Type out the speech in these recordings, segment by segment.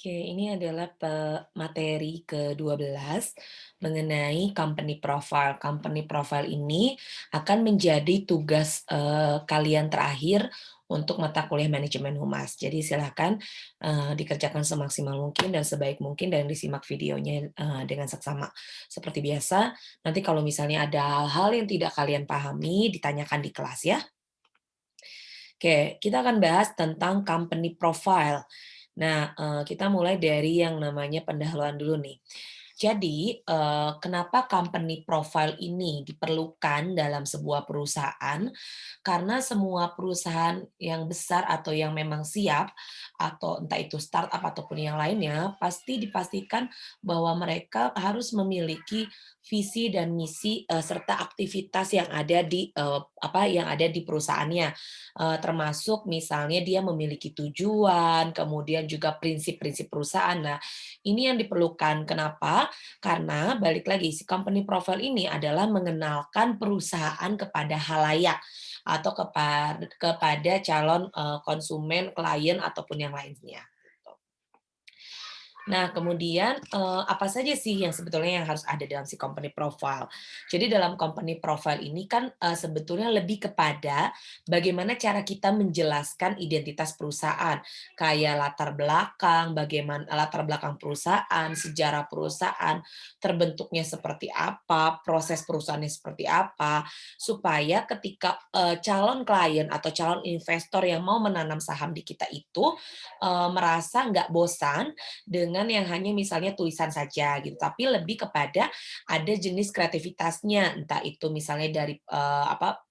Oke, ini adalah materi ke-12 mengenai company profile. Company profile ini akan menjadi tugas kalian terakhir untuk mata kuliah manajemen humas. Jadi silakan dikerjakan semaksimal mungkin dan sebaik mungkin dan disimak videonya dengan seksama. Seperti biasa, nanti kalau misalnya ada hal-hal yang tidak kalian pahami, ditanyakan di kelas ya. Oke, kita akan bahas tentang company profile. Nah, kita mulai dari yang namanya pendahuluan dulu nih. Jadi, kenapa company profile ini diperlukan dalam sebuah perusahaan? Karena semua perusahaan yang besar atau yang memang siap, atau entah itu startup ataupun yang lainnya, pasti dipastikan bahwa mereka harus memiliki visi dan misi, serta aktivitas yang ada di perusahaannya. Termasuk misalnya dia memiliki tujuan, kemudian juga prinsip-prinsip perusahaan. Nah, ini yang diperlukan. Kenapa? Karena balik lagi, si company profile ini adalah mengenalkan perusahaan kepada halayak atau kepada calon, konsumen, klien, ataupun yang lainnya, gitu. Nah, kemudian, apa saja sih yang sebetulnya yang harus ada dalam si company profile? Jadi dalam company profile ini kan, sebetulnya lebih kepada bagaimana cara kita menjelaskan identitas perusahaan, kayak latar belakang perusahaan, sejarah perusahaan, terbentuknya seperti apa, proses perusahaannya seperti apa, supaya ketika, calon klien atau calon investor yang mau menanam saham di kita itu, merasa nggak bosan dengan yang hanya misalnya tulisan saja gitu, tapi lebih kepada ada jenis kreativitasnya, entah itu misalnya dari,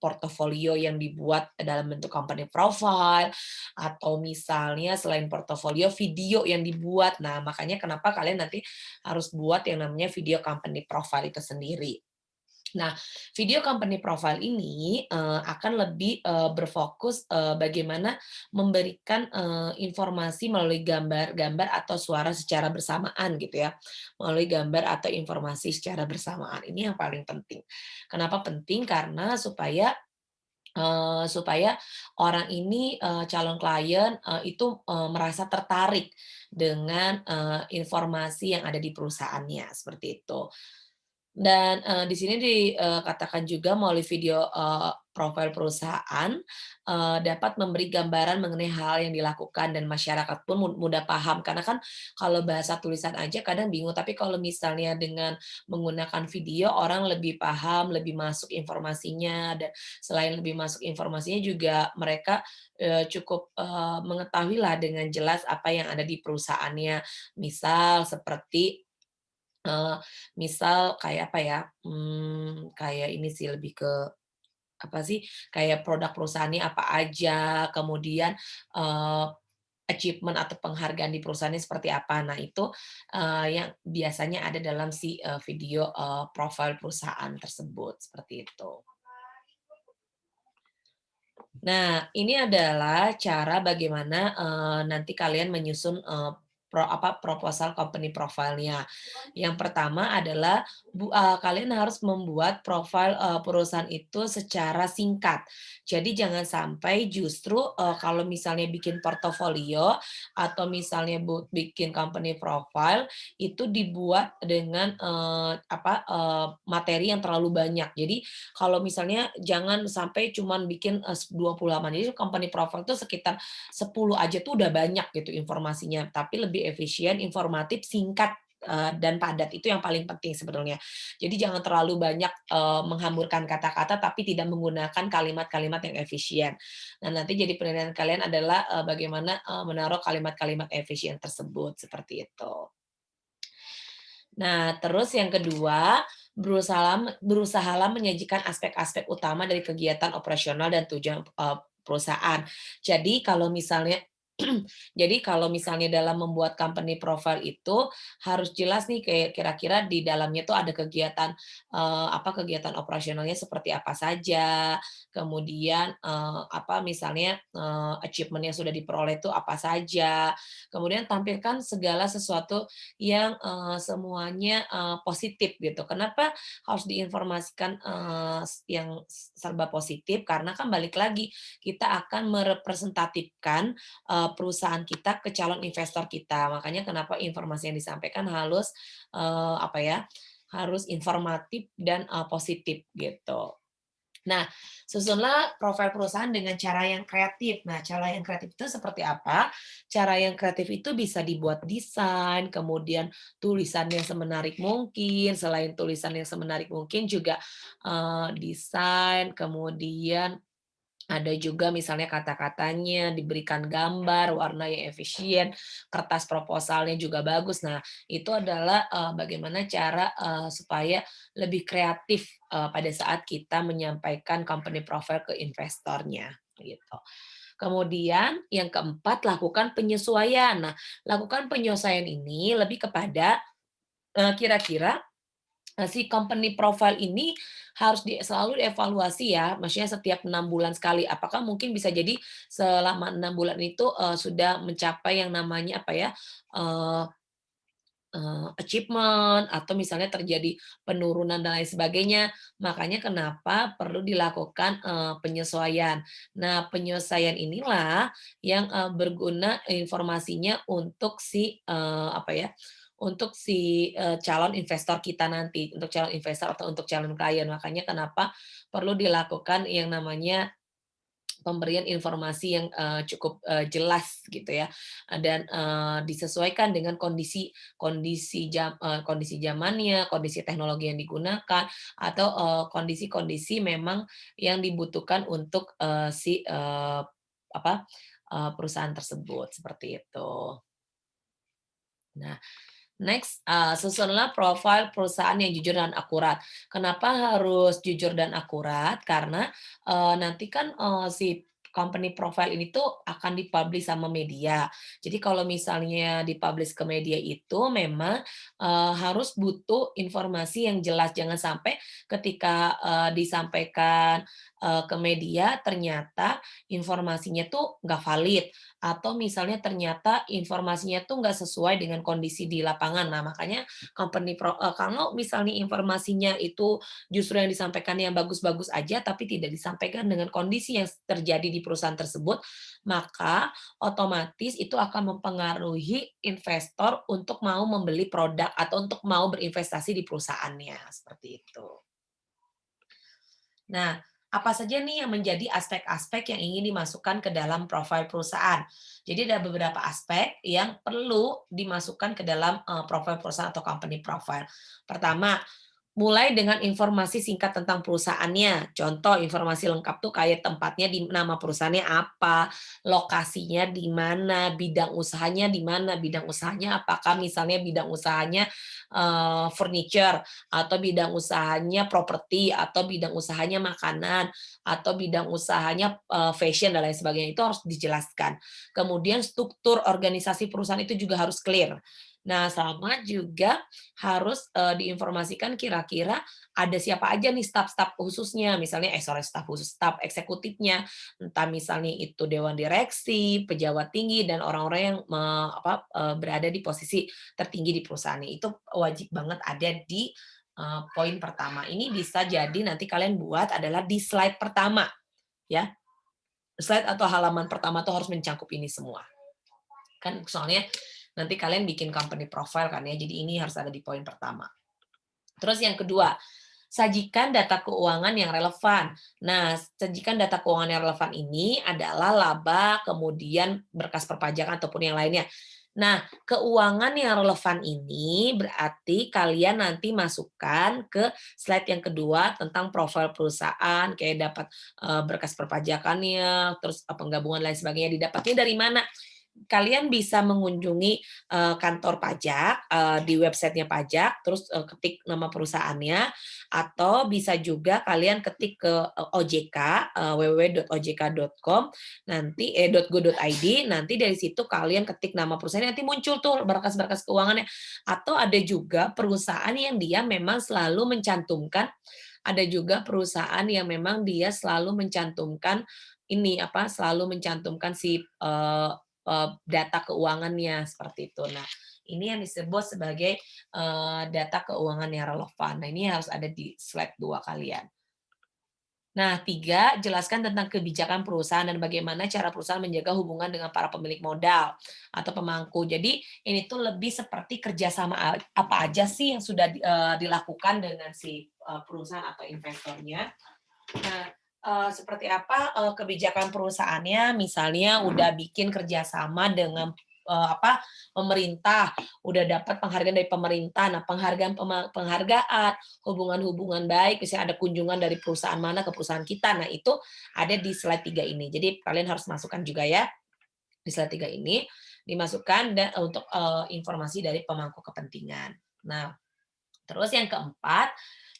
portofolio yang dibuat dalam bentuk company profile, atau misalnya selain portofolio, video yang dibuat. Nah, makanya kenapa kalian nanti harus buat yang namanya video company profile itu sendiri. Nah, video company profile ini, akan lebih, berfokus, bagaimana memberikan, informasi melalui gambar-gambar atau suara secara bersamaan gitu ya, melalui gambar atau informasi secara bersamaan. Ini yang paling penting. Kenapa penting? Karena supaya orang ini, calon klien, itu, merasa tertarik dengan, informasi yang ada di perusahaannya, seperti itu. Dan, di sini dikatakan juga melalui video, profil perusahaan, dapat memberi gambaran mengenai hal yang dilakukan dan masyarakat pun mudah paham. Karena kan kalau bahasa tulisan aja kadang bingung, tapi kalau misalnya dengan menggunakan video, orang lebih paham, lebih masuk informasinya, dan selain lebih masuk informasinya juga mereka, cukup, mengetahuilah dengan jelas apa yang ada di perusahaannya. Misal seperti Eee, misal kayak apa ya, kayak ini sih lebih ke apa sih, kayak produk perusahaannya apa aja, kemudian, eee, achievement atau penghargaan di perusahaannya seperti apa. Nah itu, yang biasanya ada dalam si, video, profil perusahaan tersebut, seperti itu. Nah, ini adalah cara bagaimana, nanti kalian menyusun, proposal company profile-nya. Yang pertama adalah kalian harus membuat profil, perusahaan itu secara singkat. Jadi jangan sampai justru, kalau misalnya bikin portofolio atau misalnya bikin company profile, itu dibuat dengan, materi yang terlalu banyak. Jadi kalau misalnya jangan sampai cuman bikin, 20 halaman, jadi company profile tuh sekitar 10 aja tuh udah banyak gitu informasinya, tapi lebih efisien, informatif, singkat, dan padat, itu yang paling penting sebetulnya. Jadi jangan terlalu banyak, menghamburkan kata-kata, tapi tidak menggunakan kalimat-kalimat yang efisien. Nah, nanti jadi penilaian kalian adalah, bagaimana, menaruh kalimat-kalimat efisien tersebut, seperti itu. Nah, terus yang kedua, berusahalah menyajikan aspek-aspek utama dari kegiatan operasional dan tujuan, perusahaan. Jadi kalau misalnya dalam membuat company profile itu harus jelas nih kayak kira-kira di dalamnya tuh ada kegiatan, kegiatan operasionalnya seperti apa saja, kemudian, misalnya, achievement yang sudah diperoleh itu apa saja, kemudian tampilkan segala sesuatu yang, semuanya, positif gitu. Kenapa harus diinformasikan, yang serba positif? Karena kan balik lagi, kita akan merepresentatifkan, perusahaan kita ke calon investor kita. Makanya kenapa informasi yang disampaikan harus, apa ya, harus informatif dan, positif gitu. Nah, susunlah profil perusahaan dengan cara yang kreatif. Nah, cara yang kreatif itu seperti apa? Cara yang kreatif itu bisa dibuat desain, kemudian tulisan yang semenarik mungkin, selain tulisan yang semenarik mungkin juga, desain, kemudian ada juga misalnya kata-katanya, diberikan gambar, warna yang efisien, kertas proposalnya juga bagus. Nah, itu adalah, bagaimana cara, supaya lebih kreatif, pada saat kita menyampaikan company profile ke investornya, gitu. Kemudian yang keempat, lakukan penyesuaian. Nah, lakukan penyesuaian ini lebih kepada, kira-kira si company profile ini harus selalu dievaluasi ya, maksudnya setiap 6 bulan sekali. Apakah mungkin bisa jadi selama 6 bulan itu, sudah mencapai yang namanya apa ya, eee achievement atau misalnya terjadi penurunan dan lain sebagainya. Makanya kenapa perlu dilakukan, penyesuaian. Nah, penyesuaian inilah yang, berguna informasinya untuk si, apa ya, untuk si, calon investor kita nanti, untuk calon investor atau untuk calon klien. Makanya kenapa perlu dilakukan yang namanya pemberian informasi yang, cukup, jelas gitu ya, dan, disesuaikan dengan kondisi kondisi zamannya, kondisi teknologi yang digunakan, atau, kondisi-kondisi memang yang dibutuhkan untuk, si, apa, perusahaan tersebut, seperti itu. Nah, next, susunlah profil perusahaan yang jujur dan akurat. Kenapa harus jujur dan akurat? Karena, nanti kan, si company profile ini tuh akan dipublish sama media. Jadi kalau misalnya dipublish ke media itu memang, harus butuh informasi yang jelas. Jangan sampai ketika, disampaikan, ke media ternyata informasinya tuh nggak valid, atau misalnya ternyata informasinya tuh nggak sesuai dengan kondisi di lapangan. Nah, makanya kalau misalnya informasinya itu justru yang disampaikan yang bagus-bagus aja, tapi tidak disampaikan dengan kondisi yang terjadi di perusahaan tersebut, maka otomatis itu akan mempengaruhi investor untuk mau membeli produk atau untuk mau berinvestasi di perusahaannya, seperti itu. Nah, apa saja nih yang menjadi aspek-aspek yang ingin dimasukkan ke dalam profil perusahaan? Jadi ada beberapa aspek yang perlu dimasukkan ke dalam, profil perusahaan atau company profile. Pertama, mulai dengan informasi singkat tentang perusahaannya. Contoh informasi lengkap tuh kayak tempatnya di nama perusahaannya apa, lokasinya di mana, bidang usahanya di mana, bidang usahanya apakah misalnya bidang usahanya, furniture, atau bidang usahanya properti, atau bidang usahanya makanan, atau bidang usahanya, fashion dan lain sebagainya, itu harus dijelaskan. Kemudian struktur organisasi perusahaan itu juga harus clear. Nah, sama juga harus, diinformasikan kira-kira ada siapa aja nih staf-staf khususnya, misalnya staf khusus, staf eksekutifnya, entah misalnya itu dewan direksi, pejabat tinggi, dan orang-orang yang berada di posisi tertinggi di perusahaan. Itu wajib banget ada di, poin pertama. Ini bisa jadi nanti kalian buat adalah di slide pertama, ya. Slide atau halaman pertama tuh harus mencakup ini semua. Kan soalnya nanti kalian bikin company profile kan ya, jadi ini harus ada di poin pertama. Terus yang kedua, sajikan data keuangan yang relevan. Nah, sajikan data keuangan yang relevan ini adalah laba, kemudian berkas perpajakan ataupun yang lainnya. Nah, keuangan yang relevan ini berarti kalian nanti masukkan ke slide yang kedua tentang profil perusahaan, kayak dapat berkas perpajakannya, terus penggabungan lain sebagainya didapatnya dari mana? Kalian bisa mengunjungi, kantor pajak, di websitenya pajak, terus, ketik nama perusahaannya, atau bisa juga kalian ketik ke, OJK, www.ojk.com, nanti .go.id, nanti dari situ kalian ketik nama perusahaan, nanti muncul tuh berkas-berkas keuangannya. Atau ada juga perusahaan yang dia memang selalu mencantumkan ada juga perusahaan yang memang dia selalu mencantumkan ini, apa, selalu mencantumkan si, data keuangannya, seperti itu. Nah, ini yang disebut sebagai, data keuangan yang relevan. Nah, ini harus ada di slide 2 kalian. Nah, 3, jelaskan tentang kebijakan perusahaan dan bagaimana cara perusahaan menjaga hubungan dengan para pemilik modal atau pemangku. Jadi, ini tuh lebih seperti kerjasama apa aja sih yang sudah dilakukan dengan si perusahaan atau investornya. Nah, seperti apa, kebijakan perusahaannya, misalnya udah bikin kerjasama dengan, pemerintah, udah dapat penghargaan dari pemerintah. Nah, penghargaan, hubungan-hubungan baik, misalnya ada kunjungan dari perusahaan mana ke perusahaan kita. Nah, itu ada di slide 3 ini. Jadi kalian harus masukkan juga ya, di slide 3 ini, dimasukkan untuk, informasi dari pemangku kepentingan. Nah, terus yang keempat,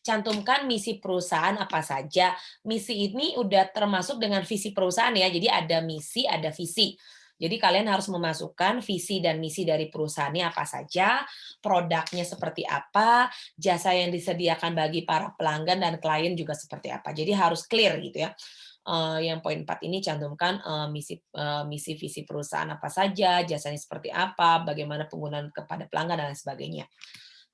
cantumkan misi perusahaan apa saja. Misi ini udah termasuk dengan visi perusahaan ya. Jadi ada misi, ada visi. Jadi kalian harus memasukkan visi dan misi dari perusahaannya apa saja, produknya seperti apa, jasa yang disediakan bagi para pelanggan dan klien juga seperti apa. Jadi harus clear gitu ya. Yang poin 4 ini cantumkan misi visi perusahaan apa saja, jasanya seperti apa, bagaimana penggunaan kepada pelanggan dan lain sebagainya.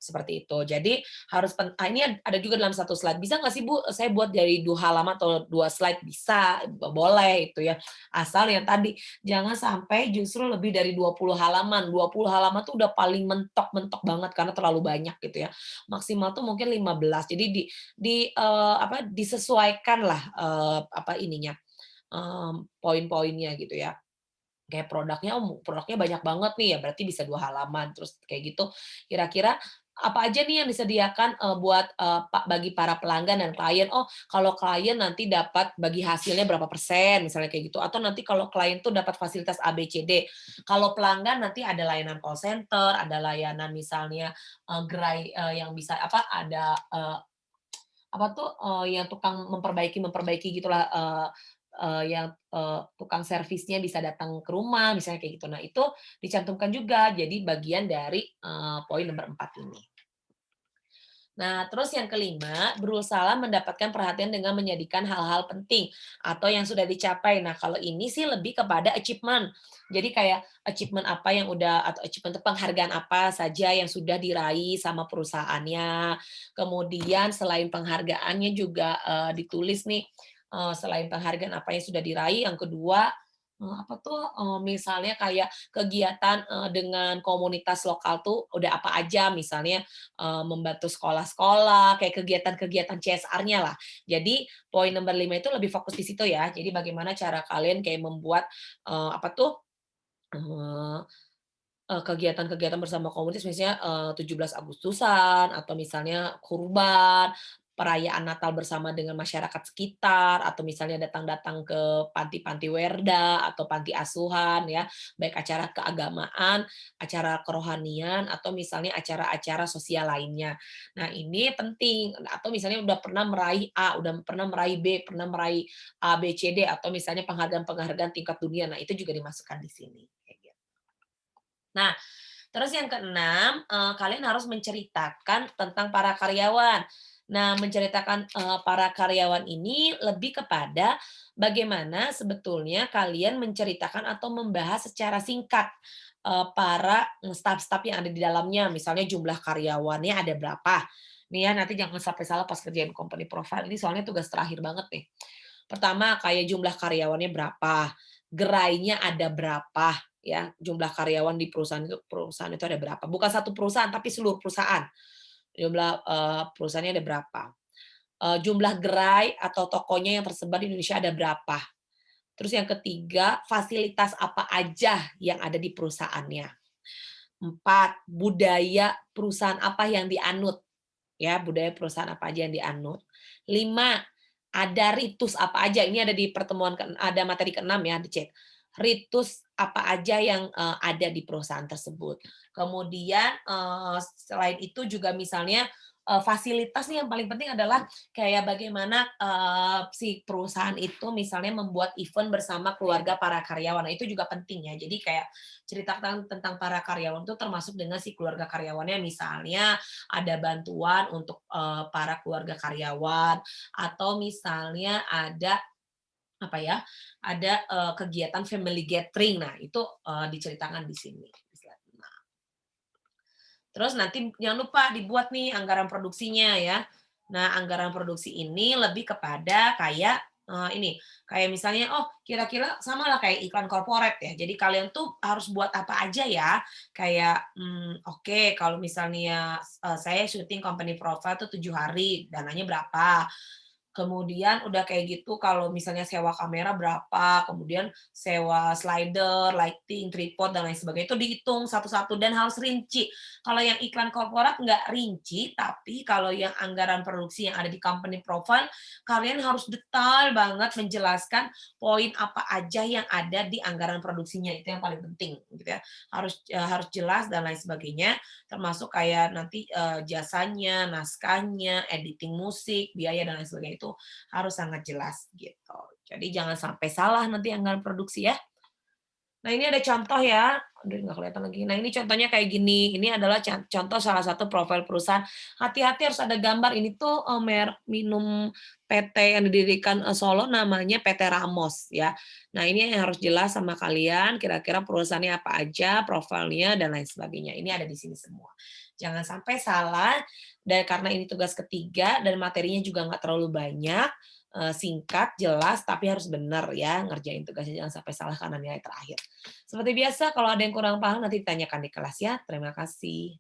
Seperti itu. Jadi harus ini ada juga dalam satu slide. Bisa nggak sih Bu, saya buat dari 2 halaman atau 2 slide? Bisa, boleh itu ya. Asal yang tadi, jangan sampai justru lebih dari 20 halaman. 20 halaman tuh udah paling mentok-mentok banget karena terlalu banyak gitu ya. Maksimal tuh mungkin 15. Jadi disesuaikanlah, poin-poinnya gitu ya. Kayak produknya banyak banget nih, ya berarti bisa 2 halaman, terus kayak gitu, kira-kira apa aja nih yang disediakan, buat, bagi para pelanggan dan klien. Oh, kalau klien nanti dapat bagi hasilnya berapa persen, misalnya kayak gitu, atau nanti kalau klien tuh dapat fasilitas A, B, C, D. Kalau pelanggan nanti ada layanan call center, ada layanan misalnya, gerai, yang bisa ada, yang tukang memperbaiki gitulah, yang, tukang servisnya bisa datang ke rumah, misalnya kayak gitu. Nah, itu dicantumkan juga jadi bagian dari, poin nomor 4 ini. Nah, terus yang kelima, berusaha mendapatkan perhatian dengan menjadikan hal-hal penting atau yang sudah dicapai. Nah, kalau ini sih lebih kepada achievement. Jadi kayak achievement apa yang udah atau achievement itu penghargaan apa saja yang sudah diraih sama perusahaannya. Kemudian selain penghargaannya juga ditulis nih, selain penghargaan apa yang sudah diraih, yang kedua misalnya kayak kegiatan dengan komunitas lokal tuh udah apa aja, misalnya membantu sekolah-sekolah, kayak kegiatan-kegiatan CSR-nya lah. Jadi poin nomor 5 itu lebih fokus di situ ya. Jadi bagaimana cara kalian kayak membuat, eee kegiatan-kegiatan bersama komunitas misalnya, 17 Agustusan atau misalnya kurban, perayaan Natal bersama dengan masyarakat sekitar, atau misalnya datang-datang ke panti-panti werda atau panti asuhan ya, baik acara keagamaan, acara kerohanian, atau misalnya acara-acara sosial lainnya. Nah, ini penting, atau misalnya udah pernah meraih A, udah pernah meraih B, pernah meraih A, B, C, D, atau misalnya penghargaan-penghargaan tingkat dunia. Nah, itu juga dimasukkan di sini, kayak gitu. Nah, terus yang keenam, kalian harus menceritakan tentang para karyawan. Nah, menceritakan, para karyawan ini lebih kepada bagaimana sebetulnya kalian menceritakan atau membahas secara singkat, para, staf-staf yang ada di dalamnya. Misalnya jumlah karyawannya ada berapa. Nih ya, nanti jangan sampai salah pas kerjain company profile, ini soalnya tugas terakhir banget nih. Pertama, kayak jumlah karyawannya berapa, gerainya ada berapa, ya, jumlah karyawan di perusahaan itu ada berapa. Bukan satu perusahaan, tapi seluruh perusahaan. Jumlah, perusahaannya ada berapa. Jumlah gerai atau tokonya yang tersebar di Indonesia ada berapa. Terus yang ketiga, fasilitas apa aja yang ada di perusahaannya. 4, budaya perusahaan apa yang dianut. Ya, budaya perusahaan apa aja yang dianut. 5, ada ritus apa aja, ini ada di pertemuan ada materi ke-6 ya, dicek. Ritus apa aja yang, ada di perusahaan tersebut. Kemudian, selain itu juga misalnya, fasilitas nih yang paling penting adalah kayak bagaimana, si perusahaan itu misalnya membuat event bersama keluarga para karyawan. Nah, itu juga penting ya. Jadi kayak ceritakan tentang para karyawan itu termasuk dengan si keluarga karyawannya, misalnya ada bantuan untuk, para keluarga karyawan, atau misalnya ada, apa ya, ada, kegiatan family gathering. Nah, itu, diceritakan di sini, di slide 6. Terus nanti jangan lupa dibuat nih anggaran produksinya ya. Nah, anggaran produksi ini lebih kepada kayak, ini, kayak misalnya, oh kira-kira samalah kayak iklan korporat ya. Jadi kalian tuh harus buat apa aja ya, kayak, oke kalau misalnya, saya syuting company profile tuh 7 hari, dananya berapa. Kemudian udah kayak gitu kalau misalnya sewa kamera berapa, kemudian sewa slider, lighting, tripod, dan lain sebagainya, itu dihitung satu-satu dan harus rinci. Kalau yang iklan korporat nggak rinci, tapi kalau yang anggaran produksi yang ada di company profile, kalian harus detail banget menjelaskan poin apa aja yang ada di anggaran produksinya, itu yang paling penting gitu ya. Harus jelas dan lain sebagainya, termasuk kayak nanti, jasanya, naskahnya, editing musik, biaya dan lain sebagainya itu harus sangat jelas gitu. Jadi jangan sampai salah nanti anggaran produksi ya. Nah ini ada contoh ya, aduh nggak kelihatan lagi. Nah ini contohnya kayak gini, ini adalah contoh salah satu profil perusahaan. Hati-hati harus ada gambar, ini tuh, merek minum PT yang didirikan, Solo namanya PT Ramos ya. Nah ini yang harus jelas sama kalian, kira-kira perusahaannya apa aja, profilnya, dan lain sebagainya. Ini ada di sini semua. Jangan sampai salah, dan karena ini tugas ketiga dan materinya juga nggak terlalu banyak, singkat, jelas, tapi harus benar ya ngerjain tugasnya, jangan sampai salah karena nilai terakhir. Seperti biasa kalau ada yang kurang paham nanti ditanyakan di kelas ya. Terima kasih.